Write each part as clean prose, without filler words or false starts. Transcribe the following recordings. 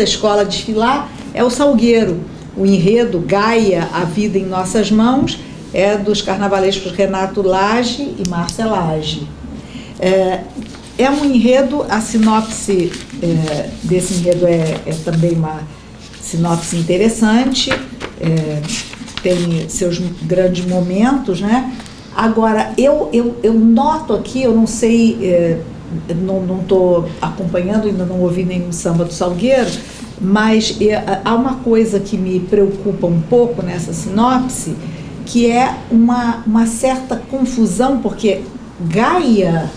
quinta escola a desfilar é o Salgueiro. O enredo Gaia, a vida em nossas mãos, é dos carnavalescos Renato Lage e Márcia Lage. É um enredo, a sinopse desse enredo é também uma sinopse interessante, tem seus grandes momentos, né? Agora, eu noto aqui, eu não sei, não estou acompanhando, ainda não ouvi nenhum samba do Salgueiro, mas há uma coisa que me preocupa um pouco nessa sinopse, que é uma certa confusão, porque Gaia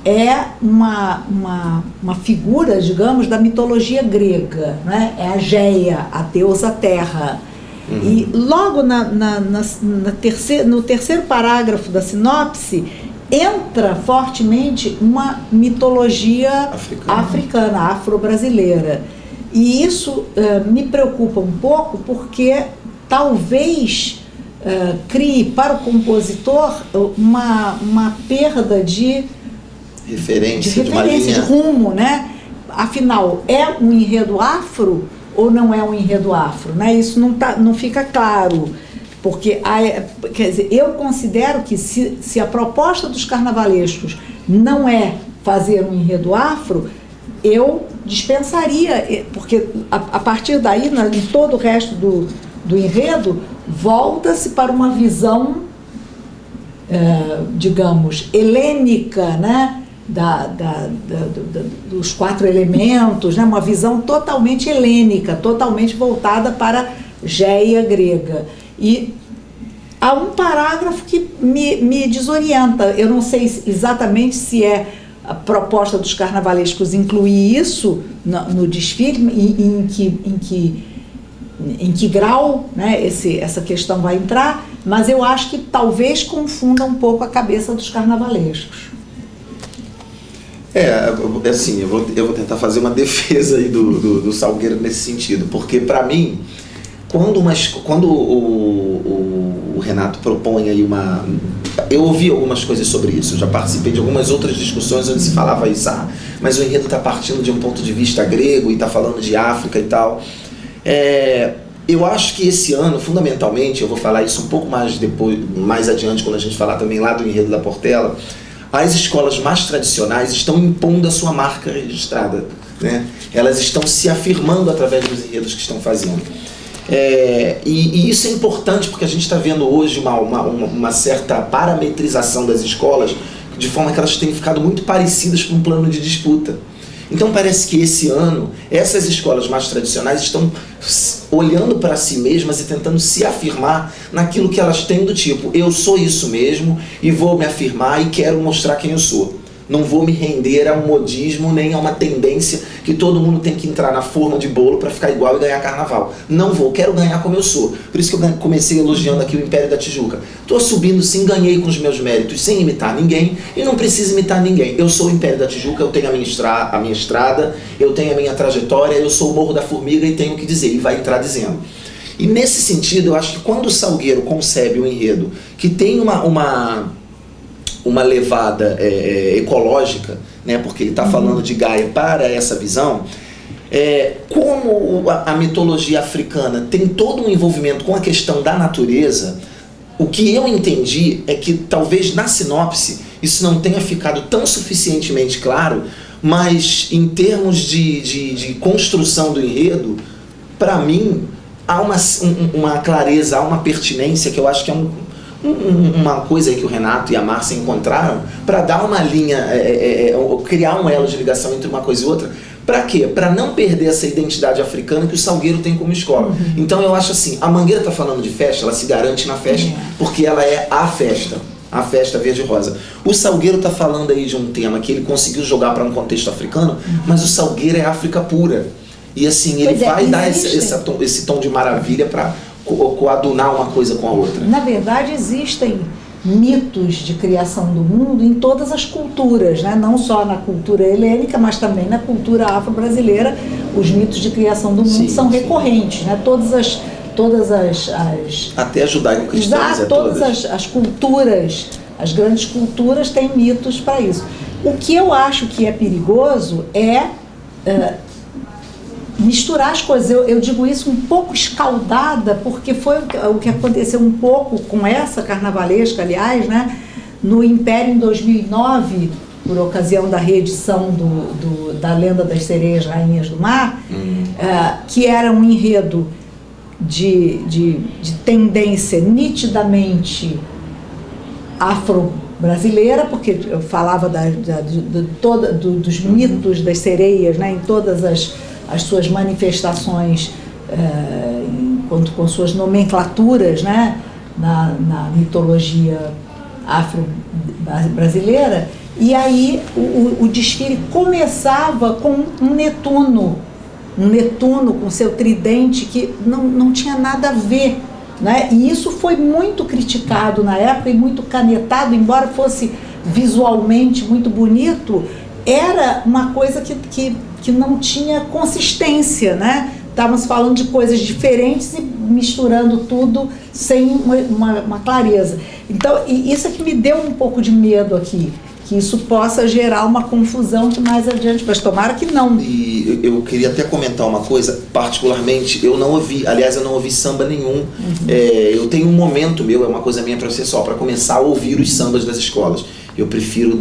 é uma figura, digamos, da mitologia grega, né? É a Geia, a deusa terra. E logo no terceiro parágrafo da sinopse entra fortemente uma mitologia africana, afro-brasileira. E isso me preocupa um pouco, porque talvez crie para o compositor uma perda de referência, de rumo, né? Afinal, é um enredo afro ou não é um enredo afro, né? Isso não fica claro, porque quer dizer, eu considero que se a proposta dos carnavalescos não é fazer um enredo afro, eu dispensaria, porque a partir daí, em todo o resto do enredo, volta-se para uma visão, digamos, helênica, né? Dos 4 elementos, né? Uma visão totalmente helênica, totalmente voltada para a Geia grega. E há um parágrafo que me desorienta. Eu não sei exatamente se é a proposta dos carnavalescos incluir isso no desfile, em que grau, né, essa questão vai entrar, mas eu acho que talvez confunda um pouco a cabeça dos carnavalescos. Assim, eu vou tentar fazer uma defesa aí do Salgueiro nesse sentido, porque para mim, quando o Renato propõe aí eu ouvi algumas coisas sobre isso, eu já participei de algumas outras discussões onde se falava isso, mas o enredo está partindo de um ponto de vista grego e está falando de África e tal. Eu acho que esse ano, fundamentalmente, eu vou falar isso um pouco mais adiante, quando a gente falar também lá do enredo da Portela, as escolas mais tradicionais estão impondo a sua marca registrada, né? Elas estão se afirmando através dos enredos que estão fazendo. E isso é importante porque a gente está vendo hoje uma certa parametrização das escolas, de forma que elas têm ficado muito parecidas com um plano de disputa. Então parece que esse ano, essas escolas mais tradicionais estão olhando para si mesmas e tentando se afirmar naquilo que elas têm, do tipo, eu sou isso mesmo e vou me afirmar e quero mostrar quem eu sou. Não vou me render a um modismo nem a uma tendência que todo mundo tem que entrar na forma de bolo para ficar igual e ganhar carnaval. Não vou, quero ganhar como eu sou. Por isso que eu comecei elogiando aqui o Império da Tijuca. Estou subindo sim, ganhei com os meus méritos, sem imitar ninguém e não preciso imitar ninguém. Eu sou o Império da Tijuca, eu tenho a minha estrada, eu tenho a minha trajetória, eu sou o Morro da Formiga e tenho o que dizer, e vai entrar dizendo. E nesse sentido, eu acho que quando o Salgueiro concebe um enredo que tem uma levada ecológica, né, porque ele está falando de Gaia para essa visão, como a mitologia africana tem todo um envolvimento com a questão da natureza, o que eu entendi é que talvez na sinopse isso não tenha ficado tão suficientemente claro, mas em termos de construção do enredo, para mim, há uma clareza, há uma pertinência que eu acho que é uma coisa aí que o Renato e a Márcia encontraram para dar uma linha, criar um elo de ligação entre uma coisa e outra. Para quê? Para não perder essa identidade africana que o Salgueiro tem como escola. Então eu acho assim, a Mangueira está falando de festa, ela se garante na festa, porque ela é a festa verde-rosa. O Salgueiro está falando aí de um tema que ele conseguiu jogar para um contexto africano, mas o Salgueiro é África pura. E assim, ele vai dar esse tom de maravilha para coadunar uma coisa com a outra. Na verdade, existem mitos de criação do mundo em todas as culturas, né? Não só na cultura helênica, mas também na cultura afro-brasileira. Os mitos de criação do mundo são recorrentes, né? Todas as até judaico-cristãs, todas as culturas, as grandes culturas têm mitos para isso. O que eu acho que é perigoso é misturar as coisas. Eu digo isso um pouco escaldada, porque foi o que aconteceu um pouco com essa carnavalesca, aliás, né? No Império, em 2009, por ocasião da reedição da Lenda das Sereias Rainhas do Mar, que era um enredo de tendência nitidamente afro-brasileira, porque eu falava dos mitos das sereias, né, em todas as suas manifestações, com suas nomenclaturas, né, na mitologia afro-brasileira. E aí o desfile começava com um Netuno com seu tridente que não tinha nada a ver, né? E isso foi muito criticado na época e muito canetado, embora fosse visualmente muito bonito, era uma coisa que não tinha consistência, né? Estávamos falando de coisas diferentes e misturando tudo sem uma clareza. Então, isso é que me deu um pouco de medo aqui, que isso possa gerar uma confusão que mais adiante, mas tomara que não. E eu queria até comentar uma coisa, particularmente, eu não ouvi samba nenhum. Eu tenho um momento meu, é uma coisa minha processual, para começar a ouvir os sambas das escolas. Eu prefiro,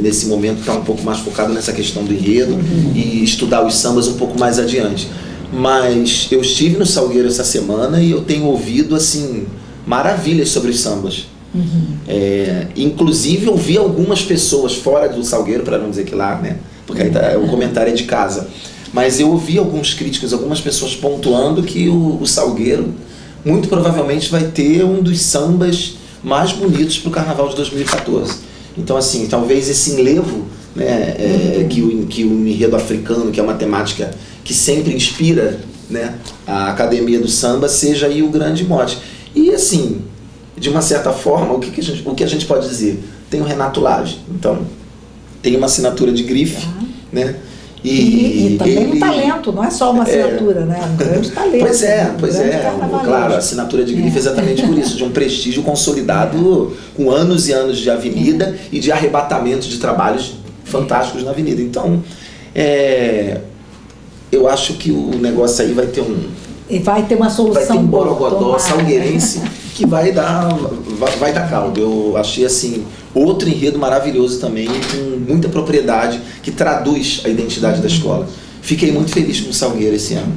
nesse momento, estar um pouco mais focado nessa questão do enredo e estudar os sambas um pouco mais adiante. Mas eu estive no Salgueiro essa semana e eu tenho ouvido, assim, maravilhas sobre os sambas. Inclusive eu vi algumas pessoas fora do Salgueiro, para não dizer que lá, né, porque aí o comentário é de casa, mas eu ouvi alguns críticos, algumas pessoas pontuando que o Salgueiro muito provavelmente vai ter um dos sambas mais bonitos para o Carnaval de 2014. Então, assim, talvez esse enlevo, né, que o enredo africano, que é uma temática que sempre inspira, né, a Academia do Samba, seja aí o grande mote. E assim, de uma certa forma, o que a gente pode dizer? Tem o Renato Lage, então tem uma assinatura de grife, né? E também um talento, não é só uma assinatura, né? Um grande talento. Pois é, claro, a assinatura de grife é exatamente por isso, de um prestígio consolidado com anos e anos de avenida e de arrebatamento de trabalhos fantásticos na avenida. Então, eu acho que o negócio aí vai ter uma solução. Vai ter um borogodó salgueirense que vai dar caldo. Eu achei, assim, outro enredo maravilhoso também, com muita propriedade, que traduz a identidade da escola. Fiquei muito feliz com o Salgueiro esse ano.